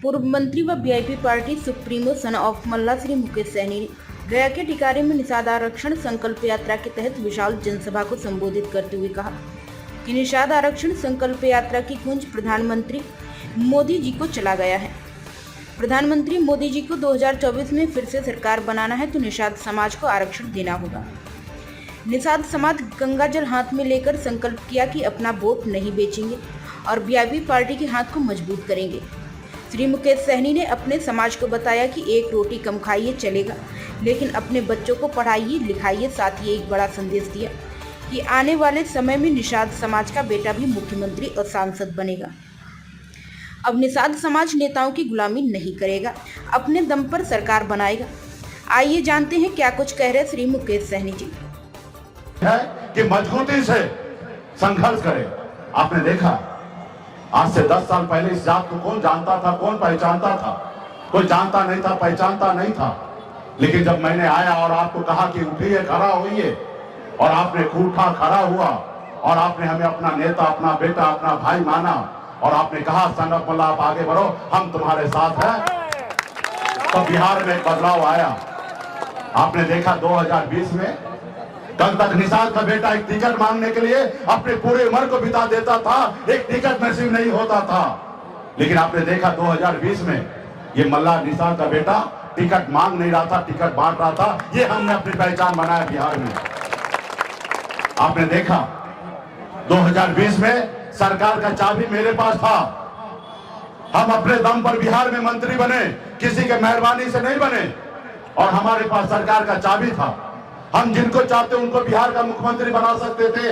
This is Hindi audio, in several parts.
पूर्व मंत्री व VIP party supremo son of Mallah Shri Mukesh Sahani ने गया के टिकारी में निषाद आरक्षण संकल्प यात्रा के तहत विशाल जनसभा को संबोधित करते हुए कहा कि निषाद आरक्षण संकल्प यात्रा की गूंज प्रधानमंत्री मोदी जी को चला गया है। प्रधानमंत्री मोदी जी को 2024 में फिर से सरकार बनाना है तो निषाद समाज को आरक्षण देना होगा। निषाद समाज गंगा जल हाथ में लेकर संकल्प किया कि अपना वोट नहीं बेचेंगे और वीआईपी पार्टी के हाथ को मजबूत करेंगे। श्री मुकेश सहनी ने अपने समाज को बताया कि एक रोटी कम खाइए चलेगा, लेकिन अपने बच्चों को पढ़ाइए लिखाइए। साथ ही एक बड़ा संदेश दिया कि आने वाले समय में निषाद समाज का बेटा भी मुख्यमंत्री और सांसद बनेगा। अब निषाद समाज नेताओं की गुलामी नहीं करेगा, अपने दम पर सरकार बनाएगा। आइए जानते हैं क्या कुछ कह रहे श्री मुकेश सहनी जी। है कि मजबूती से संघर्ष करें। आपने देखा आज से 10 साल पहले इस जात को कौन जानता था, कौन पहचानता था? कोई जानता नहीं था, पहचानता नहीं था। लेकिन जब मैंने आया और आपको कहा कि उठिए, खड़ा होइए, और आपने उठा, खड़ा हुआ और आपने हमें अपना नेता, अपना बेटा, अपना भाई माना और आपने कहा सन ऑफ मल्ला आप आगे बढ़ो, हम तुम्हारे साथ हैं, तो बिहार में एक बदलाव आया। आपने देखा 2020 में कल तक निषाद का बेटा एक टिकट मांगने के लिए अपने पूरे उम्र को बिता देता था, एक टिकट नसीब नहीं होता था। लेकिन आपने देखा 2020 में ये मल्ला निषाद का बेटा टिकट मांग नहीं रहा था, टिकट बांट रहा था। ये हमने अपनी पहचान बनाया बिहार में। आपने देखा 2020 में सरकार का चाबी मेरे पास था। हम अपने दम पर बिहार में मंत्री बने, किसी के मेहरबानी से नहीं बने, और हमारे पास सरकार का चाबी था। हम जिनको चाहते उनको बिहार का मुख्यमंत्री बना सकते थे,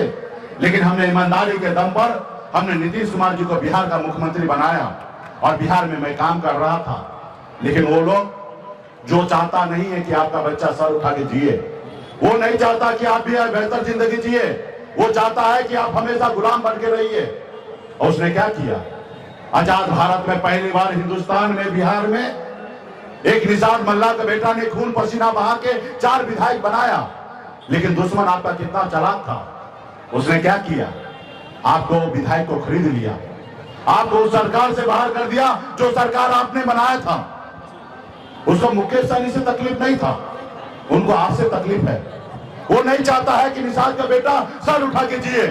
लेकिन हमने ईमानदारी के दम पर हमने नीतीश कुमार जी को बिहार का मुख्यमंत्री बनाया और बिहार में मैं काम कर रहा था। लेकिन वो लोग जो चाहता नहीं है कि आपका बच्चा सर उठा के जिए, वो नहीं चाहता कि आप भी बेहतर जिंदगी जिए, वो चाहता है कि आप हमेशा गुलाम बन के रहिए। और उसने क्या किया? आजाद भारत में पहली बार हिंदुस्तान में बिहार में एक निषाद मल्ला का बेटा ने खून पसीना बहा के 4 विधायक बनाया। लेकिन दुश्मन आपका कितना चालाक था, उसने क्या किया? आपको विधायक को खरीद लिया, आपको उस सरकार से बाहर कर दिया जो सरकार आपने बनाया था। उसको मुकेश सहनी से तकलीफ नहीं था, उनको आपसे तकलीफ है। वो नहीं चाहता है कि निषाद का बेटा सर उठा के जिए,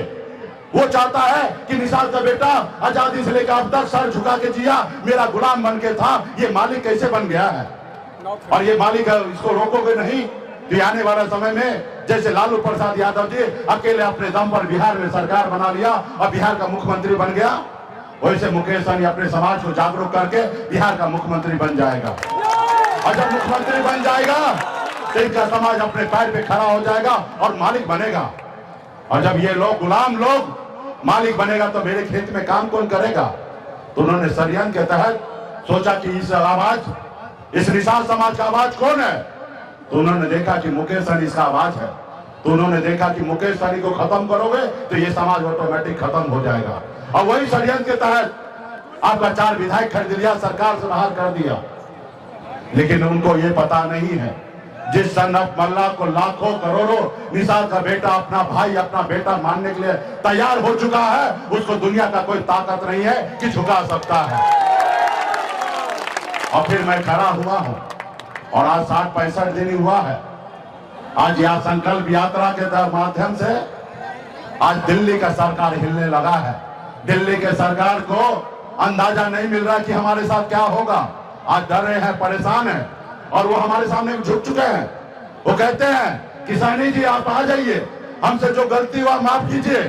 वो चाहता है कि निषाद का बेटा आजादी से लेकर अब तक सर झुका के जिया, मेरा गुलाम बन के था। ये मालिक कैसे बन गया है? और ये मालिक है, इसको रोकोगे नहीं तो आने वाला समय में जैसे लालू प्रसाद यादव जी अकेले अपने दम पर बिहार में सरकार बना लिया और बिहार का मुख्यमंत्री बन गया, वैसे मुकेश सहनी अपने समाज को जागरूक करके बिहार का मुख्यमंत्री बन जाएगा। और जब मुख्यमंत्री बन जाएगा तो इनका समाज अपने पैर पे खड़ा हो जाएगा और मालिक बनेगा। और जब ये लोग गुलाम लोग मालिक बनेगा तो मेरे खेत में काम कौन करेगा? तो उन्होंने षड्यंत्र के तहत सोचा कि इस निषाद समाज का आवाज कौन है? तो उन्होंने देखा कि मुकेश सहनी इसका आवाज है। तो उन्होंने देखा कि मुकेश सहनी को खत्म करोगे तो ये समाज ऑटोमेटिक खत्म हो जाएगा। और वही षड्यंत्र के तहत आपका 4 विधायक खरीद लिया, सरकार से बाहर कर दिया। लेकिन उनको ये पता नहीं है जिस सन ऑफ मल्ला को लाखों करोड़ों निषाद का बेटा अपना भाई, अपना बेटा मानने के लिए तैयार हो चुका है, उसको दुनिया का कोई ताकत नहीं है कि झुका सकता है। और फिर मैं खड़ा हुआ हूं और आज 60-65 दिन हुआ है। आज यह संकल्प यात्रा के माध्यम से आज दिल्ली का सरकार हिलने लगा है। दिल्ली के सरकार को अंदाजा नहीं मिल रहा कि हमारे साथ क्या होगा। आज डर रहे हैं, परेशान हैं, और वो हमारे सामने झुक चुके हैं। वो कहते हैं कि सहनी जी आप आ जाइए, हमसे जो गलती हुआ माफ कीजिए,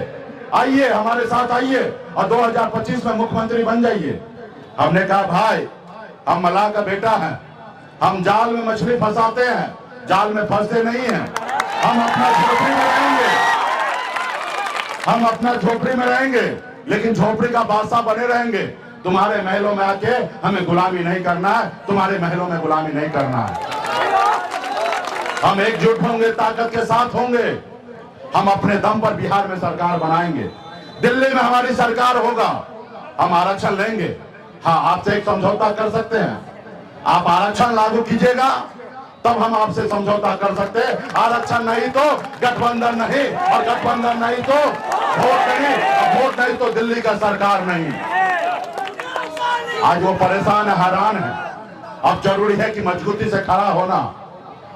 आइए हमारे साथ आइए और 2025 में मुख्यमंत्री बन जाइए। हमने कहा भाई हम मल्ला का बेटा है, हम जाल में मछली फंसाते हैं, जाल में फंसते नहीं हैं। हम अपना झोपड़ी में रहेंगे, हम अपना झोपड़ी में रहेंगे, लेकिन झोपड़ी का बादशाह बने रहेंगे। तुम्हारे महलों में आके हमें गुलामी नहीं करना है, तुम्हारे महलों में गुलामी नहीं करना है। हम एकजुट होंगे, ताकत के साथ होंगे, हम अपने दम पर बिहार में सरकार बनाएंगे। दिल्ली में हमारी सरकार होगा, हम आरक्षण लेंगे। हाँ, आपसे एक समझौता कर सकते हैं, आप आरक्षण लागू कीजिएगा तब हम आपसे समझौता कर सकते हैं। आरक्षण नहीं तो गठबंधन नहीं, और गठबंधन नहीं तो वोट नहीं, और वोट नहीं तो दिल्ली का सरकार नहीं। आज वो परेशान है, हैरान है। अब जरूरी है कि मजबूती से खड़ा होना,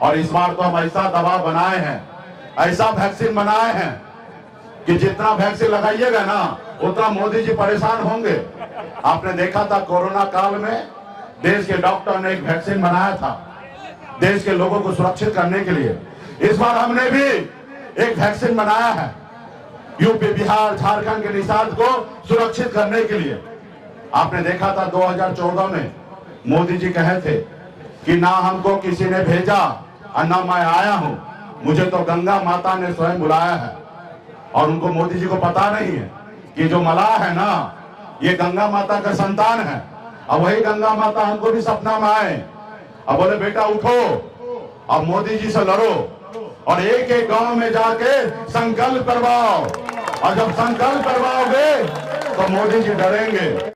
और इस बार तो हम ऐसा दबाव बनाए हैं, ऐसा वैक्सीन बनाए हैं कि जितना वैक्सीन लगाइएगा ना उतना मोदी जी परेशान होंगे। आपने देखा था कोरोना काल में देश के डॉक्टर ने एक वैक्सीन बनाया था देश के लोगों को सुरक्षित करने के लिए। इस बार हमने भी एक वैक्सीन बनाया है यूपी, बिहार, झारखंड के निषाद को सुरक्षित करने के लिए। आपने देखा था 2014 में मोदी जी कहे थे कि ना हमको किसी ने भेजा और ना मैं आया हूं, मुझे तो गंगा माता ने स्वयं बुलाया है। और उनको मोदी जी को पता नहीं है कि जो मलाह है ना ये गंगा माता का संतान है। अब वही गंगा माता हमको भी सपना में आए, अब बोले बेटा उठो, अब मोदी जी से लड़ो और एक एक गांव में जाके संकल्प करवाओ, और जब संकल्प करवाओगे तो मोदी जी डरेंगे।